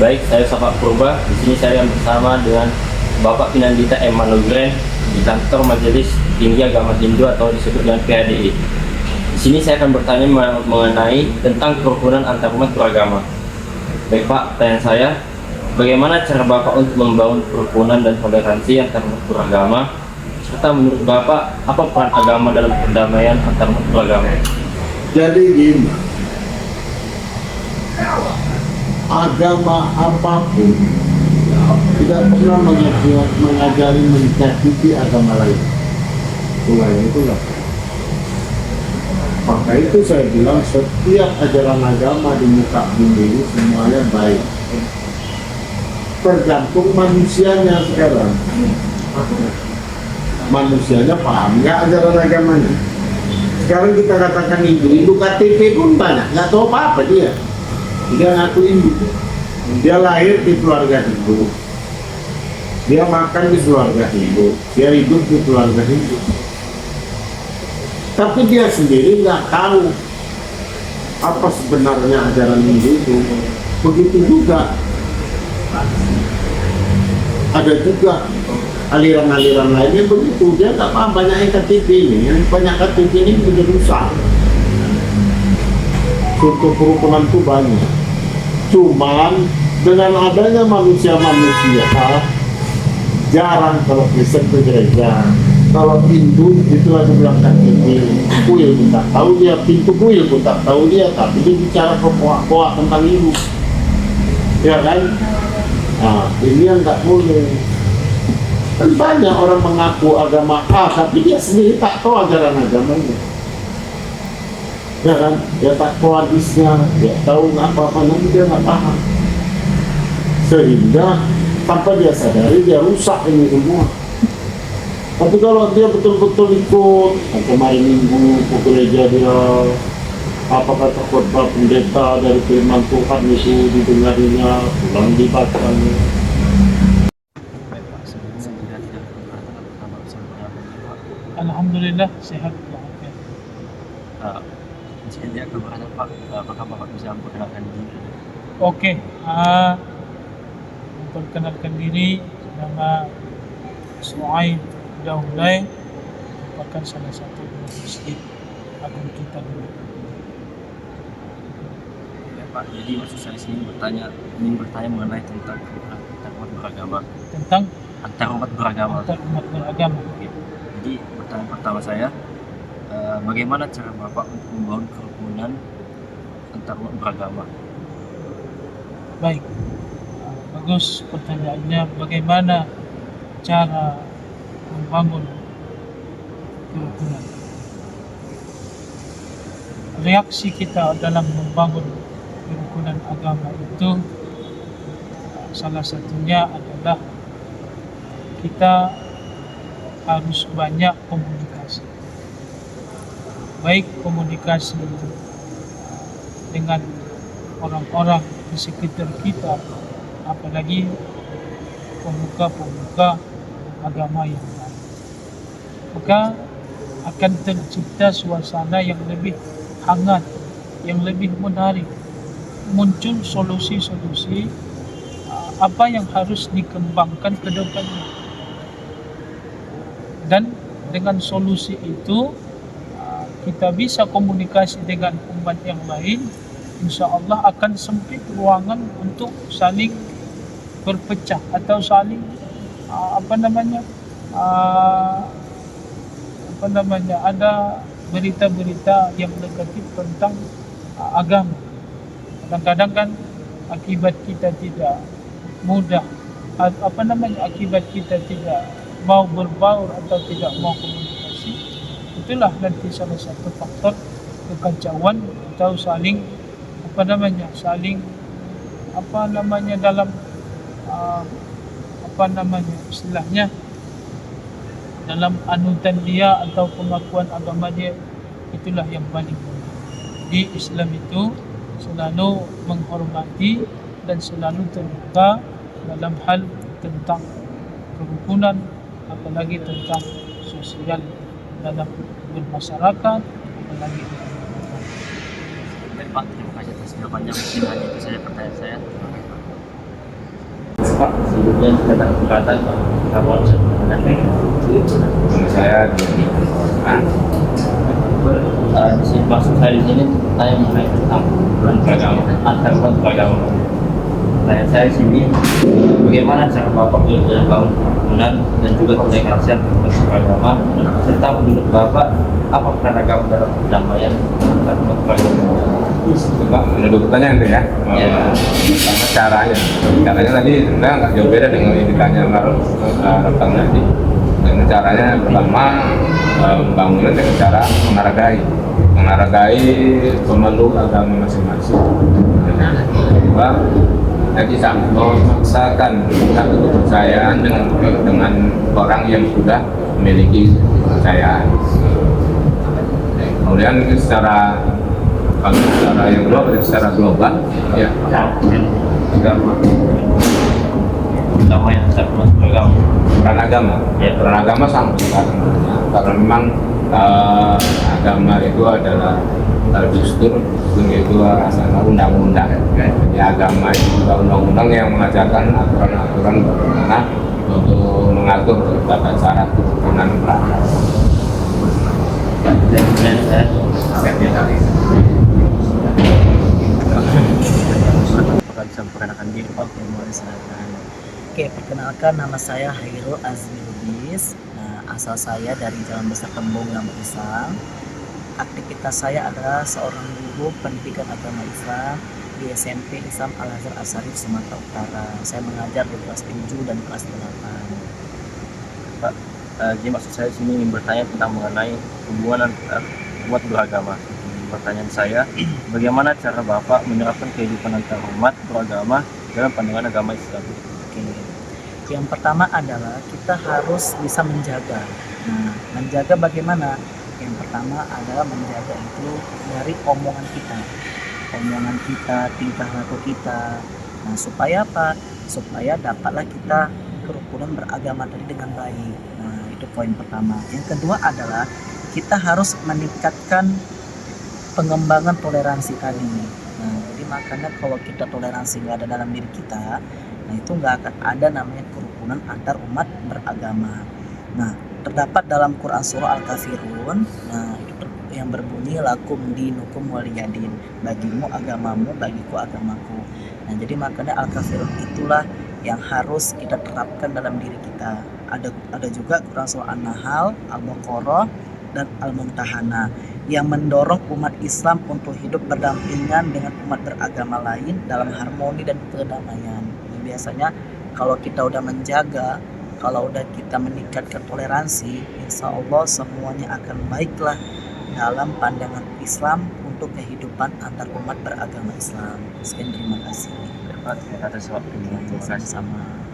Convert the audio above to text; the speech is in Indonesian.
Baik, saya Safa Purba. Di sini saya bersama dengan Bapak Pinandita M. Manogren di kantor Majelis Tinggi Agama Hindu atau disebut dengan PADI. Di sini saya akan bertanya mengenai tentang kerukunan antarumat beragama. Baik Pak, pertanyaan saya, bagaimana cara Bapak untuk membangun kerukunan dan toleransi antarumat beragama? Serta menurut Bapak, apa peran agama dalam perdamaian antarumat beragama? Jadi gini, agama apapun tidak pernah mengajari menyakiti agama lain. Itulah. Maka itu saya bilang setiap ajaran agama di muka bumi ini semuanya baik. Tergantung manusianya sekarang. Manusianya paham nggak ajaran agamanya? Sekarang kita katakan Hindu KTP pun banyak, nggak tahu apa-apa dia ngaku Hindu. Dia lahir di keluarga Hindu, dia makan di keluarga Hindu, dia hidup di keluarga Hindu, tapi dia sendiri nggak tahu apa sebenarnya ajaran Hindu itu. Begitu juga ada juga aliran-aliran lainnya begitu, dia nggak paham. Banyak yang KTP ini, yang banyak KTP ini sudah rusak. Contoh kerukunan itu banyak, cuman dengan adanya manusia jarang kalau Kristen ke gereja. Kalau Hindu itu ada bilang KTP, kuil pun tak tahu dia, pintu kuil pun tak tahu dia, tapi dia bicara koak-koak tentang Hindu, ya kan? Nah, ini yang nggak boleh. Dan banyak orang mengaku agama A, tapi dia sendiri tak tahu ajaran agamanya. Ya kan? Dia tak tahu hadisnya, dia tahu apa-apa, nanti dia nggak paham. Sehingga tanpa dia sadari, dia rusak ini semua. Tapi kalau dia betul-betul ikut, kemarin minggu ke gereja dia, apa kata khotbah pendeta dari firman Tuhan itu didengarinya, pulang dibacanya. Alhamdulillah sehat. Jadi keberatan Pak, apakah Bapak bisa memperkenalkan diri? Oke, memperkenalkan diri, nama Suaib Daulay, merupakan salah satu masjid agung kita dulu. Ya Pak, jadi maksud saya sini ingin bertanya mengenai tentang antarumat beragama. Tentang Antarumat beragama. umat beragama. Jadi pertanyaan pertama saya, bagaimana cara Bapak untuk membangun kerukunan antarumat beragama? Baik, bagus pertanyaannya. Bagaimana cara membangun kerukunan? Reaksi kita dalam membangun kerukunan agama itu salah satunya adalah kita harus banyak komunikasi. Baik komunikasi dengan orang-orang di sekitar kita, apalagi pemuka-pemuka agama yang lain. Maka akan tercipta suasana yang lebih hangat, yang lebih menarik. Muncul solusi-solusi apa yang harus dikembangkan ke depannya. Dan dengan solusi itu kita bisa komunikasi dengan umat yang lain, insya Allah akan sempit ruangan untuk saling berpecah atau saling ada berita-berita yang negatif tentang agama. Kadang-kadang kan akibat kita tidak mudah, akibat kita tidak mau berbaur atau tidak mau komunikasi, itulah nanti salah satu faktor kekacauan atau saling dalam istilahnya dalam anutan dia atau pengakuan agama dia. Itulah yang paling penting. Di Islam itu selalu menghormati dan selalu terbuka dalam hal tentang kerukunan, apalagi tentang sosial dalam bermasyarakat, apalagi dalam. Baik Pak, terima kasih atas jawabannya. Mungkin hanya itu saja pertanyaan saya. Terima kasih Pak. Bapak sebelumnya tentang kesempatan kamu bisa mengenai Saya di sini maksud saya di sini saya mengenai tentang bulan beragama antar umat beragama. Nah, saya di sini bagaimana cara Bapak dalam bangunan dan juga komunikasi umat beragama serta menurut Bapak apa peran agama dalam perdamaian antar umat beragama? coba menurut pertanyaan itu ya. Sama caranya. Caranya tadi sebenarnya nggak jauh beda dengan yang ditanya Rekam tadi. Dan caranya pertama bangunan dengan cara menghargai pemeluk agama masing-masing. Kedua, jadi tidak memaksakan satu kepercayaan dengan orang yang sudah memiliki kepercayaan. Kemudian kalau secara yang kedua, secara global, ya Agama perdamaian antar umat beragama. peran agama sangat besar karena memang agama itu adalah dustur itu adalah undang-undang. Ya, agama itu juga undang-undang yang mengajarkan aturan-aturan bagaimana untuk mengatur tata cara kerukunan beragama. Dan kemudian saya Apakah bisa memperkenalkan diri Pak? Boleh, silakan. Oke, perkenalkan nama saya Hairul Azmi Lubis. Asal saya dari Jalan Besar Kembung Gambut Islam. Aktivitas saya adalah seorang guru pendidikan agama Islam di SMP Islam Al Azhar Asarif Sumatera Utara. Saya mengajar di kelas 7 dan kelas 8. Pak, jadi maksud saya sini ingin bertanya tentang mengenai hubungan antar umat beragama. Pertanyaan saya, bagaimana cara Bapak menerapkan kehidupan antar umat beragama dalam pandangan agama Islam? Oke. Yang pertama adalah kita harus bisa menjaga. Nah, menjaga bagaimana? Yang pertama adalah menjaga itu dari omongan kita, tingkah laku kita. Nah, supaya apa? Supaya dapatlah kita kerukunan beragama tadi dengan baik. Nah, itu poin pertama. Yang kedua adalah kita harus meningkatkan pengembangan toleransi tadi. Nah, jadi makanya kalau kita toleransi nggak ada dalam diri kita, nah itu nggak akan ada namanya kerukunan antar umat beragama. Nah, terdapat dalam Quran surah Al-Kafirun, nah itu yang berbunyi lakum dinukum waliyadin, bagimu agamamu, bagiku agamaku. Nah, jadi makanya Al-Kafirun itulah yang harus kita terapkan dalam diri kita. Ada juga Quran surah An-Nahl, Al-Baqarah, dan Al-Mumtahanah yang mendorong umat Islam untuk hidup berdampingan dengan umat beragama lain dalam harmoni dan perdamaian. Biasanya kalau kita udah menjaga, kalau udah kita meningkatkan toleransi, insya Allah semuanya akan baiklah dalam pandangan Islam untuk kehidupan antar umat beragama Islam. Sekian, terima kasih. Pak, atas waktunya. Sama-sama.